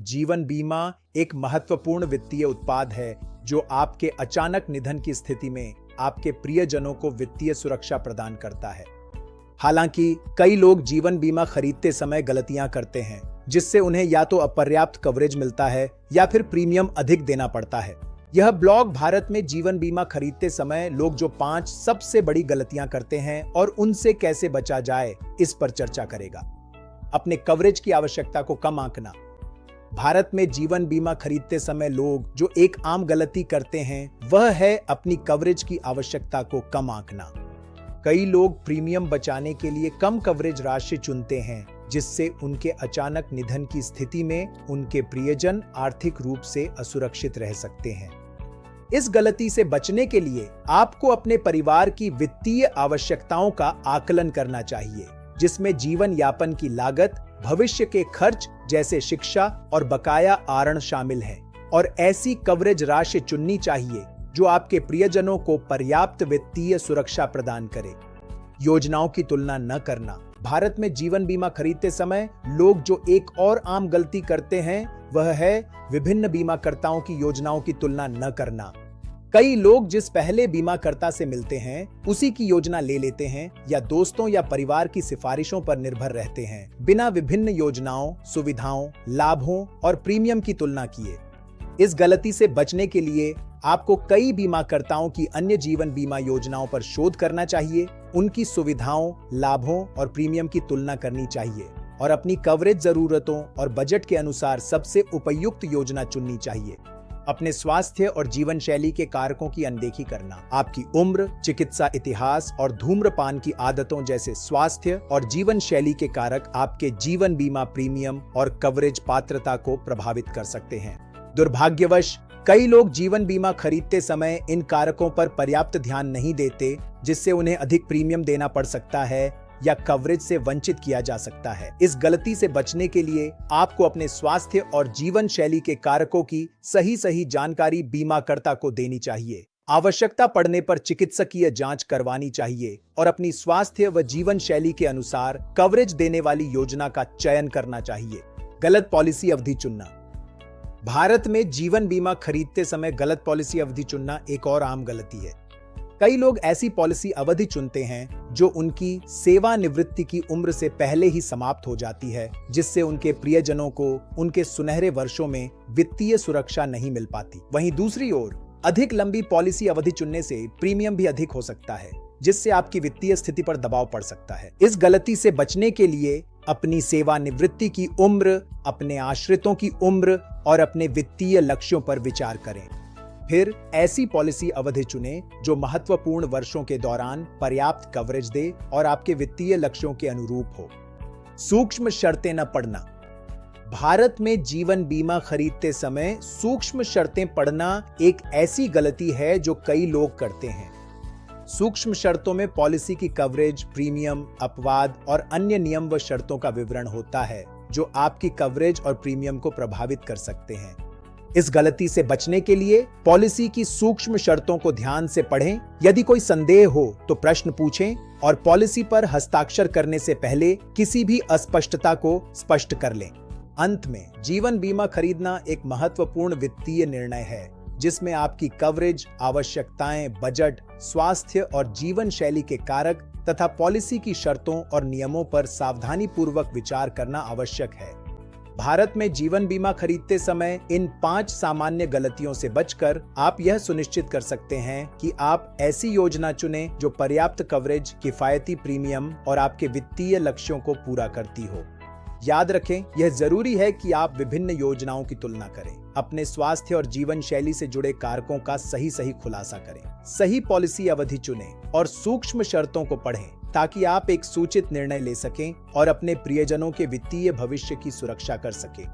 जीवन बीमा एक महत्वपूर्ण वित्तीय उत्पाद है जो आपके अचानक निधन की स्थिति में आपके प्रियजनों को वित्तीय सुरक्षा प्रदान करता है। हालांकि कई लोग जीवन बीमा खरीदते समय गलतियां करते हैं, जिससे उन्हें या तो अपर्याप्त कवरेज मिलता है या फिर प्रीमियम अधिक देना पड़ता है। यह ब्लॉग भारत में जीवन बीमा खरीदते समय लोग जो 5 सबसे बड़ी गलतियां करते हैं और उनसे कैसे बचा जाए, इस पर चर्चा करेगा। अपने कवरेज की आवश्यकता को कम आंकना। भारत में जीवन बीमा खरीदते समय लोग जो एक आम गलती करते हैं वह है अपनी कवरेज की आवश्यकता को कम आंकना। कई लोग प्रीमियम बचाने के लिए कम कवरेज राशि चुनते हैं, जिससे उनके अचानक निधन की स्थिति में उनके प्रियजन आर्थिक रूप से असुरक्षित रह सकते हैं। इस गलती से बचने के लिए आपको अपने परिवार की वित्तीय आवश्यकताओं का आकलन करना चाहिए, जिसमें जीवन यापन की लागत, भविष्य के खर्च जैसे शिक्षा और बकाया आरण शामिल है, और ऐसी कवरेज राशि चुननी चाहिए जो आपके प्रियजनों को पर्याप्त वित्तीय सुरक्षा प्रदान करे। योजनाओं की तुलना न करना। भारत में जीवन बीमा खरीदते समय लोग जो एक और आम गलती करते हैं वह है विभिन्न बीमाकर्ताओं की योजनाओं की तुलना न करना। कई लोग जिस पहले बीमाकर्ता से मिलते हैं उसी की योजना ले लेते हैं या दोस्तों या परिवार की सिफारिशों पर निर्भर रहते हैं, बिना विभिन्न योजनाओं, सुविधाओं, लाभों और प्रीमियम की तुलना किए। इस गलती से बचने के लिए आपको कई बीमाकर्ताओं की अन्य जीवन बीमा योजनाओं पर शोध करना चाहिए, उनकी सुविधाओं, लाभों और प्रीमियम की तुलना करनी चाहिए और अपनी कवरेज जरूरतों और बजट के अनुसार सबसे उपयुक्त योजना चुननी चाहिए। अपने स्वास्थ्य और जीवन शैली के कारकों की अनदेखी करना। आपकी उम्र, चिकित्सा इतिहास और धूम्रपान की आदतों जैसे स्वास्थ्य और जीवन शैली के कारक आपके जीवन बीमा प्रीमियम और कवरेज पात्रता को प्रभावित कर सकते हैं। दुर्भाग्यवश कई लोग जीवन बीमा खरीदते समय इन कारकों पर पर्याप्त ध्यान नहीं देते, जिससे उन्हें अधिक प्रीमियम देना पड़ सकता है या कवरेज से वंचित किया जा सकता है। इस गलती से बचने के लिए आपको अपने स्वास्थ्य और जीवन शैली के कारकों की सही जानकारी बीमाकर्ता को देनी चाहिए। आवश्यकता पड़ने पर चिकित्सकीय जांच करवानी चाहिए और अपनी स्वास्थ्य व जीवन शैली के अनुसार कवरेज देने वाली योजना का चयन करना चाहिए। गलत पॉलिसी अवधि चुनना। भारत में जीवन बीमा खरीदते समय गलत पॉलिसी अवधि चुनना एक और आम गलती है। कई लोग ऐसी पॉलिसी अवधि चुनते हैं जो उनकी सेवानिवृत्ति की उम्र से पहले ही समाप्त हो जाती है, जिससे उनके प्रियजनों को उनके सुनहरे वर्षों में वित्तीय सुरक्षा नहीं मिल पाती। वहीं दूसरी ओर अधिक लंबी पॉलिसी अवधि चुनने से प्रीमियम भी अधिक हो सकता है, जिससे आपकी वित्तीय स्थिति पर दबाव पड़ सकता है। इस गलती से बचने के लिए अपनी सेवानिवृत्ति की उम्र, अपने आश्रितों की उम्र और अपने वित्तीय लक्ष्यों पर विचार करें। फिर ऐसी पॉलिसी अवधि चुनें जो महत्वपूर्ण वर्षों के दौरान पर्याप्त कवरेज दे और आपके वित्तीय लक्ष्यों के अनुरूप हो। सूक्ष्म शर्तें न पढ़ना। भारत में जीवन बीमा खरीदते समय सूक्ष्म शर्तें पढ़ना एक ऐसी गलती है जो कई लोग करते हैं। सूक्ष्म शर्तों में पॉलिसी की कवरेज, प्रीमियम, अपवाद और अन्य नियम व शर्तों का विवरण होता है जो आपकी कवरेज और प्रीमियम को प्रभावित कर सकते हैं। इस गलती से बचने के लिए पॉलिसी की सूक्ष्म शर्तों को ध्यान से पढ़ें। यदि कोई संदेह हो तो प्रश्न पूछें और पॉलिसी पर हस्ताक्षर करने से पहले किसी भी अस्पष्टता को स्पष्ट कर लें। अंत में, जीवन बीमा खरीदना एक महत्वपूर्ण वित्तीय निर्णय है जिसमें आपकी कवरेज, आवश्यकताएं, बजट, स्वास्थ्य और जीवन शैली के कारक तथा पॉलिसी की शर्तों और नियमों पर सावधानीपूर्वक विचार करना आवश्यक है। भारत में जीवन बीमा खरीदते समय इन 5 सामान्य गलतियों से बचकर आप यह सुनिश्चित कर सकते हैं कि आप ऐसी योजना चुनें जो पर्याप्त कवरेज, किफायती प्रीमियम और आपके वित्तीय लक्ष्यों को पूरा करती हो। याद रखें, यह जरूरी है कि आप विभिन्न योजनाओं की तुलना करें, अपने स्वास्थ्य और जीवन शैली से जुड़े कारकों का सही खुलासा करें, सही पॉलिसी अवधि चुनें और सूक्ष्म शर्तों को पढ़ें ताकि आप एक सूचित निर्णय ले सकें और अपने प्रियजनों के वित्तीय भविष्य की सुरक्षा कर सकें।